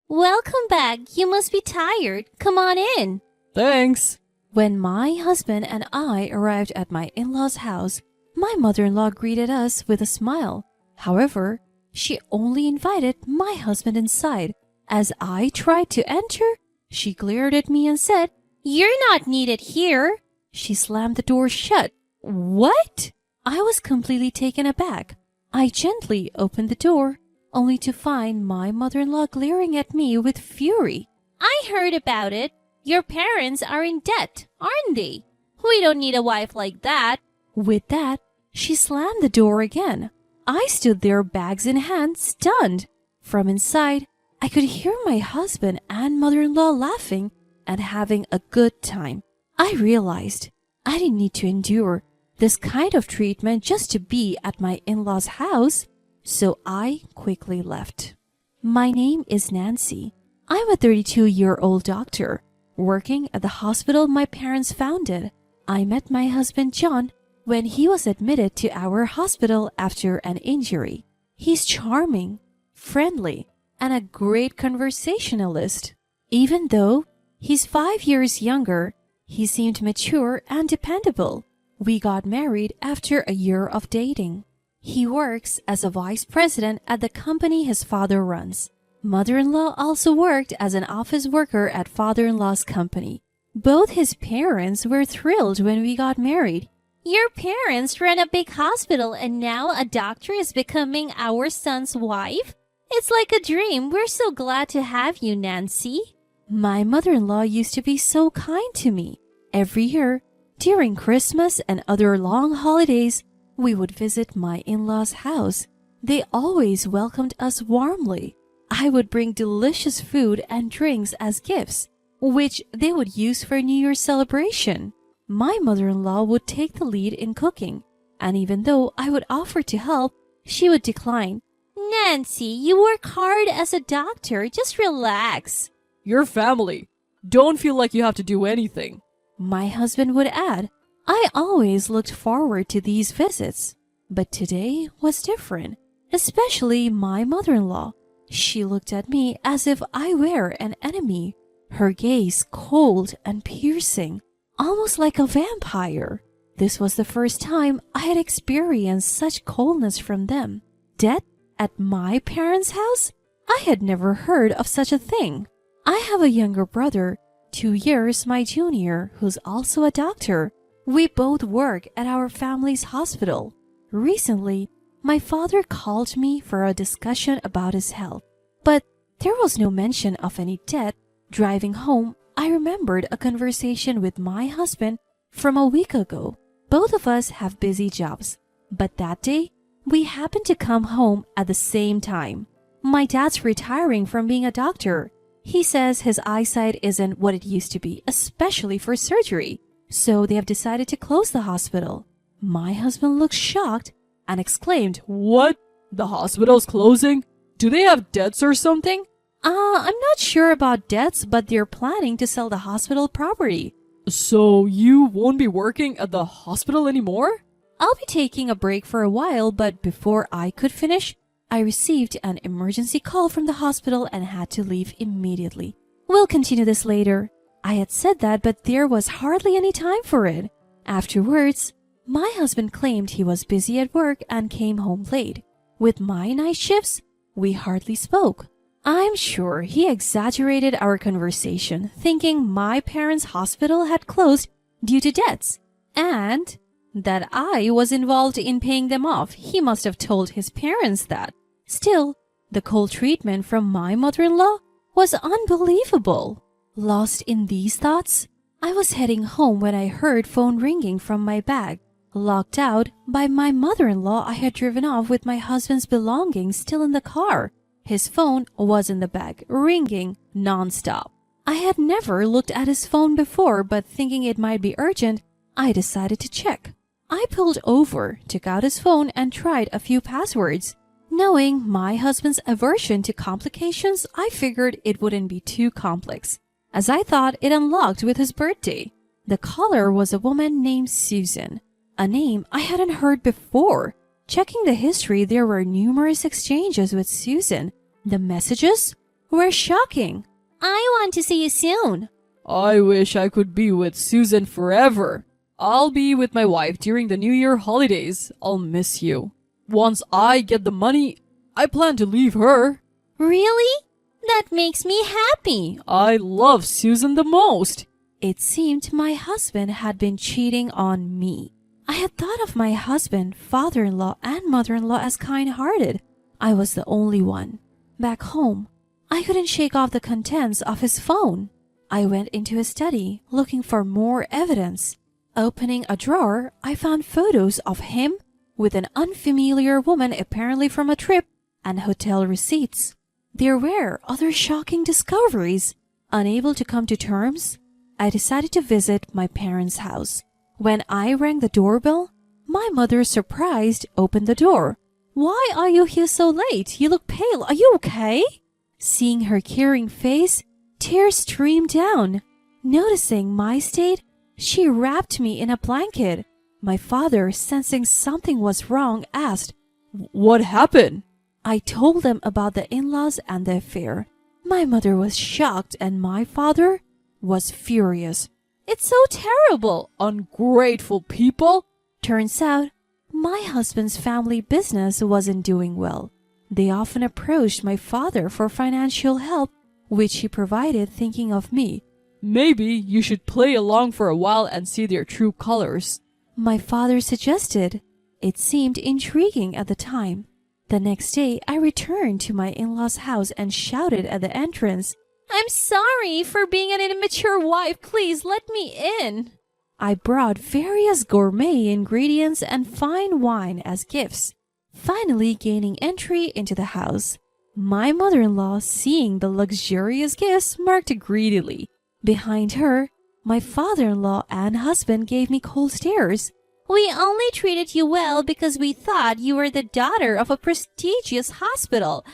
Welcome back. You must be tired. Come on in. Thanks. When my husband and I arrived at my in-laws' house, my mother-in-law greeted us with a smile. However, she only invited my husband inside. As I tried to enter, she glared at me and said, "You're not needed here." She slammed the door shut. What? I was completely taken aback. I gently opened the door, only to find my mother-in-law glaring at me with fury. "I heard about it. Your parents are in debt, aren't they? We don't need a wife like that." With that, she slammed the door again. I stood there, bags in hand, stunned. From inside, I could hear my husband and mother-in-law laughing and having a good time. I realized I didn't need to endure this kind of treatment just to be at my in-laws' house, so I quickly left. My name is Nancy. I'm a 32-year-old doctor working at the hospital my parents founded. I met my husband John when he was admitted to our hospital after an injury. He's charming, friendly, and a great conversationalist. Even though he's 5 years younger, he seemed mature and dependable. We got married after a year of dating. He works as a vice president at the company his father runs. Mother-in-law also worked as an office worker at father-in-law's company. Both his parents were thrilled when we got married. Your parents ran a big hospital and now a doctor is becoming our son's wife? It's like a dream. We're so glad to have you, Nancy. My mother-in-law used to be so kind to me. Every year, during Christmas and other long holidays, we would visit my in-laws' house. They always welcomed us warmly. I would bring delicious food and drinks as gifts, which they would use for New Year's celebration. My mother-in-law would take the lead in cooking, and even though I would offer to help, she would decline. "Nancy, you work hard as a doctor. Just relax." Your family. Don't feel like you have to do anything. My husband would add. I always looked forward to these visits, but today was different, especially my mother-in-law. She looked at me as if I were an enemy, her gaze cold and piercing, almost like a vampire. This was the first time I had experienced such coldness from them. Death at my parents' house? I had never heard of such a thing. I have a younger brother, 2 years my junior, who's also a doctor. We both work at our family's hospital. Recently, my father called me for a discussion about his health, but there was no mention of any debt. Driving home, I remembered a conversation with my husband from a week ago. Both of us have busy jobs, but that day, we happened to come home at the same time. My dad's retiring from being a doctor. He says his eyesight isn't what it used to be, especially for surgery, so they have decided to close the hospital. My husband looked shocked and exclaimed, What? The hospital's closing? Do they have debts or something? I'm not sure about debts, but they're planning to sell the hospital property. So you won't be working at the hospital anymore? I'll be taking a break for a while, but before I could finish, I received an emergency call from the hospital and had to leave immediately. We'll continue this later. I had said that, but there was hardly any time for it. Afterwards, my husband claimed he was busy at work and came home late. With my night shifts, we hardly spoke. I'm sure he exaggerated our conversation, thinking my parents' hospital had closed due to debts, and that I was involved in paying them off. He must have told his parents that. Still, the cold treatment from my mother-in-law was unbelievable. Lost in these thoughts, I was heading home when I heard phone ringing from my bag. Locked out by my mother-in-law, I had driven off with my husband's belongings still in the car. His phone was in the bag, ringing non-stop. I had never looked at his phone before, but thinking it might be urgent, I decided to check. I pulled over, took out his phone, and tried a few passwords. Knowing my husband's aversion to complications, I figured it wouldn't be too complex, as I thought it unlocked with his birthday. The caller was a woman named Susan, a name I hadn't heard before. Checking the history, there were numerous exchanges with Susan. The messages were shocking. I want to see you soon. I wish I could be with Susan forever. I'll be with my wife during the New Year holidays. I'll miss you. Once I get the money, I plan to leave her. Really? That makes me happy. I love Susan the most. It seemed my husband had been cheating on me. I had thought of my husband, father-in-law, and mother-in-law as kind-hearted. I was the only one. Back home, I couldn't shake off the contents of his phone. I went into his study, looking for more evidence. Opening a drawer, I found photos of him with an unfamiliar woman apparently from a trip and hotel receipts. There were other shocking discoveries. Unable to come to terms, I decided to visit my parents' house. When I rang the doorbell, my mother, surprised, opened the door. "Why are you here so late? You look pale. Are you okay?" Seeing her caring face, tears streamed down. Noticing my state, she wrapped me in a blanket. My father, sensing something was wrong, asked, What happened? I told them about the in-laws and the affair. My mother was shocked and my father was furious. It's so terrible. Ungrateful people. Turns out, my husband's family business wasn't doing well. They often approached my father for financial help, which he provided, thinking of me. Maybe you should play along for a while and see their true colors. My father suggested. It seemed intriguing at the time. The next day, I returned to my in-laws' house and shouted at the entrance, I'm sorry for being an immature wife. Please let me in. I brought various gourmet ingredients and fine wine as gifts, finally gaining entry into the house. My mother-in-law, seeing the luxurious gifts, marked greedily. Behind her, my father-in-law and husband gave me cold stares. We only treated you well because we thought you were the daughter of a prestigious hospital.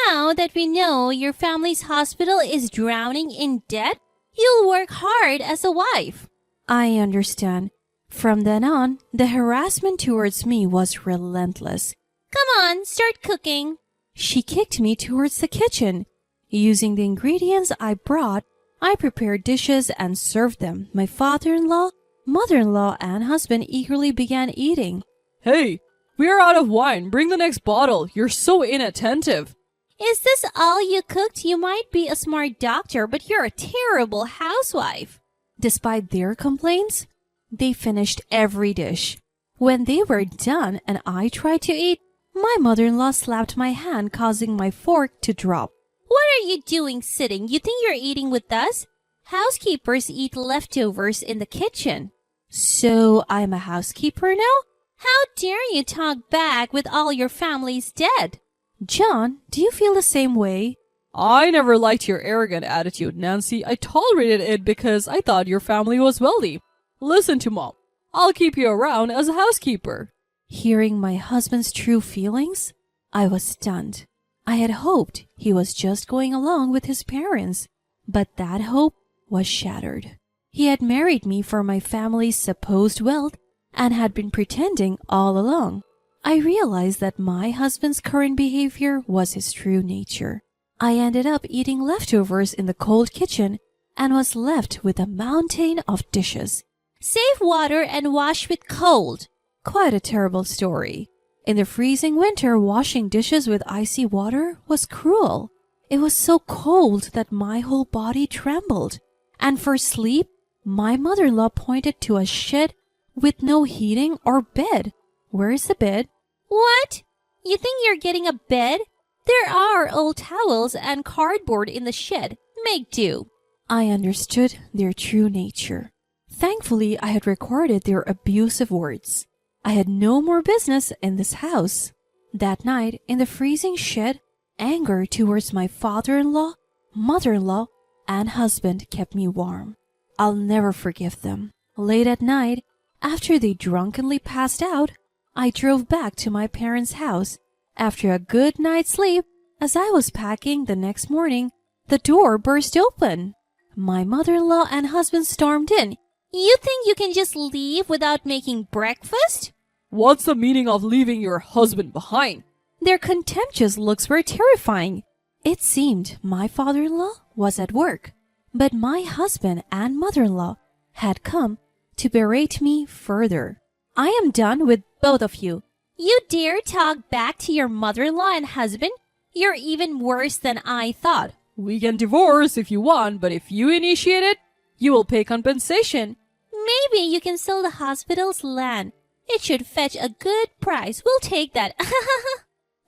Now that we know your family's hospital is drowning in debt, you'll work hard as a wife. I understand. From then on, the harassment towards me was relentless. Come on, start cooking. She kicked me towards the kitchen. Using the ingredients I brought, I prepared dishes and served them. My father-in-law, mother-in-law, and husband eagerly began eating. Hey, we're out of wine. Bring the next bottle. You're so inattentive. Is this all you cooked? You might be a smart doctor, but you're a terrible housewife. Despite their complaints, they finished every dish. When they were done and I tried to eat, my mother-in-law slapped my hand, causing my fork to drop. What are you doing sitting? You think you're eating with us? Housekeepers eat leftovers in the kitchen. So I'm a housekeeper now? How dare you talk back with all your families dead? John, do you feel the same way? I never liked your arrogant attitude, Nancy. I tolerated it because I thought your family was wealthy. Listen to Mom. I'll keep you around as a housekeeper. Hearing my husband's true feelings, I was stunned. I had hoped he was just going along with his parents, but that hope was shattered. He had married me for my family's supposed wealth and had been pretending all along. I realized that my husband's current behavior was his true nature. I ended up eating leftovers in the cold kitchen and was left with a mountain of dishes. Save water and wash with cold. Quite a terrible story. In the freezing winter, washing dishes with icy water was cruel. It was so cold that my whole body trembled. And for sleep, my mother-in-law pointed to a shed with no heating or bed. Where is the bed? What? You think you're getting a bed? There are old towels and cardboard in the shed. Make do. I understood their true nature. Thankfully, I had recorded their abusive words. I had no more business in this house. That night, in the freezing shed, anger towards my father-in-law, mother-in-law, and husband kept me warm. I'll never forgive them. Late at night, after they drunkenly passed out, I drove back to my parents' house. After a good night's sleep, as I was packing the next morning, the door burst open. My mother-in-law and husband stormed in. You think you can just leave without making breakfast? What's the meaning of leaving your husband behind? Their contemptuous looks were terrifying. It seemed my father-in-law was at work, but my husband and mother-in-law had come to berate me further. I am done with both of you. You dare talk back to your mother-in-law and husband? You're even worse than I thought. We can divorce if you want, but if you initiate it, you will pay compensation. Maybe you can sell the hospital's land. It should fetch a good price. We'll take that.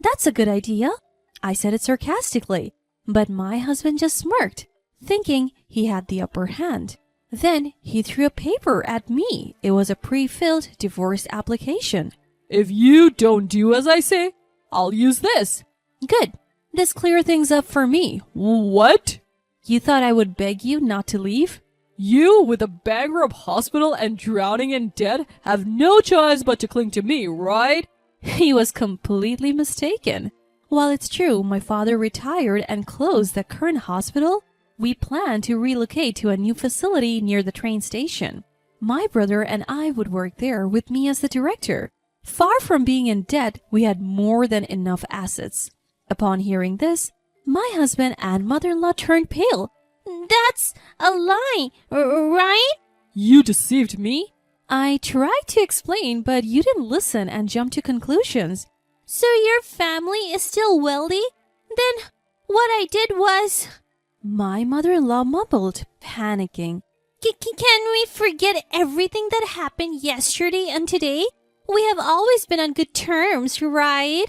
That's a good idea. I said it sarcastically, but my husband just smirked, thinking he had the upper hand. Then he threw a paper at me. It was a pre-filled divorce application. If you don't do as I say, I'll use this. Good. This clears things up for me. What? You thought I would beg you not to leave? You, with a bankrupt hospital and drowning in debt, have no choice but to cling to me, right? He was completely mistaken. While it's true my father retired and closed the current hospital, we plan to relocate to a new facility near the train station. My brother and I would work there with me as the director. Far from being in debt, we had more than enough assets. Upon hearing this, my husband and mother-in-law turned pale. That's a lie, right? You deceived me? I tried to explain, but you didn't listen and jumped to conclusions. So your family is still wealthy? Then what I did was... My mother-in-law mumbled, panicking. Can we forget everything that happened yesterday and today? We have always been on good terms, right?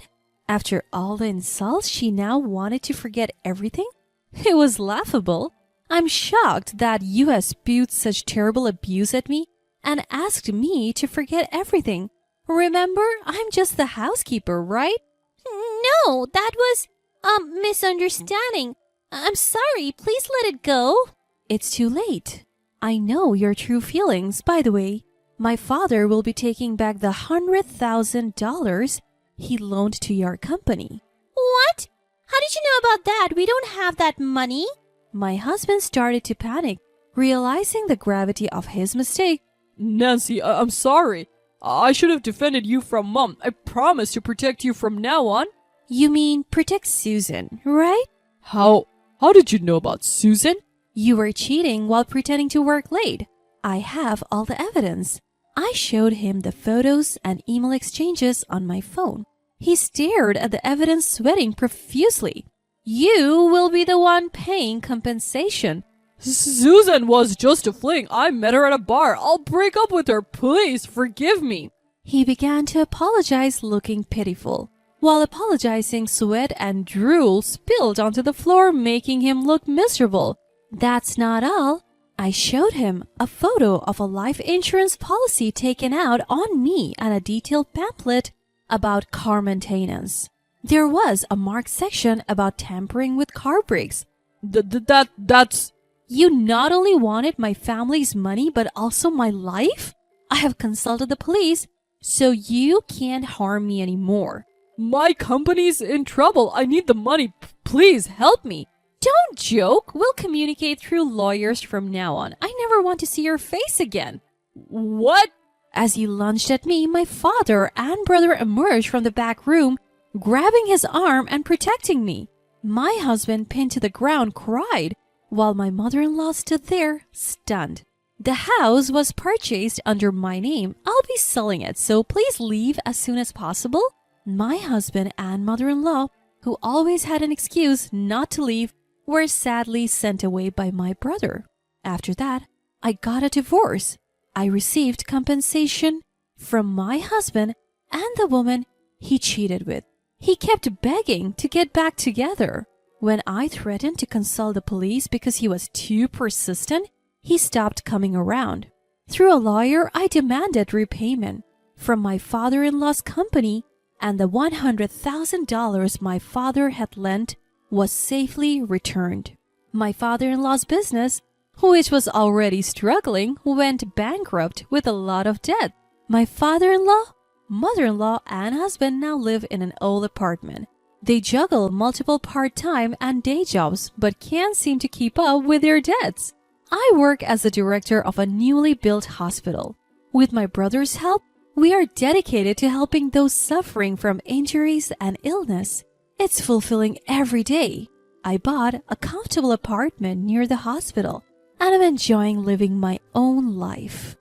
After all the insults, she now wanted to forget everything? It was laughable. I'm shocked that you have spewed such terrible abuse at me and asked me to forget everything. Remember, I'm just the housekeeper, right? No, that was a misunderstanding. I'm sorry, please let it go. It's too late. I know your true feelings. By the way, my father will be taking back the $100,000 he loaned to your company. What? How did you know about that? We don't have that money. My husband started to panic, realizing the gravity of his mistake. Nancy, I'm sorry. I should have defended you from Mom. I promise to protect you from now on. You mean protect Susan, right? How did you know about Susan? You were cheating while pretending to work late. I have all the evidence. I showed him the photos and email exchanges on my phone. He stared at the evidence, sweating profusely. You will be the one paying compensation. Susan was just a fling. I met her at a bar. I'll break up with her. Please forgive me. He began to apologize, looking pitiful. While apologizing, sweat and drool spilled onto the floor, making him look miserable. That's not all. I showed him a photo of a life insurance policy taken out on me and a detailed pamphlet about car maintenance. There was a marked section about tampering with car brakes. That's... You not only wanted my family's money, but also my life? I have consulted the police, so you can't harm me anymore. My company's in trouble. I need the money. Please help me. Don't joke. We'll communicate through lawyers from now on. I never want to see your face again. What? As he lunged at me, my father and brother emerged from the back room, grabbing his arm and protecting me. My husband, pinned to the ground, cried, while my mother-in-law stood there, stunned. The house was purchased under my name. I'll be selling it, so please leave as soon as possible. My husband and mother-in-law, who always had an excuse not to leave, were sadly sent away by my brother. After that, I got a divorce. I received compensation from my husband and the woman he cheated with. He kept begging to get back together. When I threatened to consult the police because he was too persistent, he stopped coming around. Through a lawyer, I demanded repayment from my father-in-law's company, and the $100,000 my father had lent was safely returned. My father-in-law's business, which was already struggling, went bankrupt with a lot of debt. My father-in-law, mother-in-law, and husband now live in an old apartment. They juggle multiple part-time and day jobs, but can't seem to keep up with their debts. I work as the director of a newly built hospital. With my brother's help, we are dedicated to helping those suffering from injuries and illness. It's fulfilling every day. I bought a comfortable apartment near the hospital, and I'm enjoying living my own life.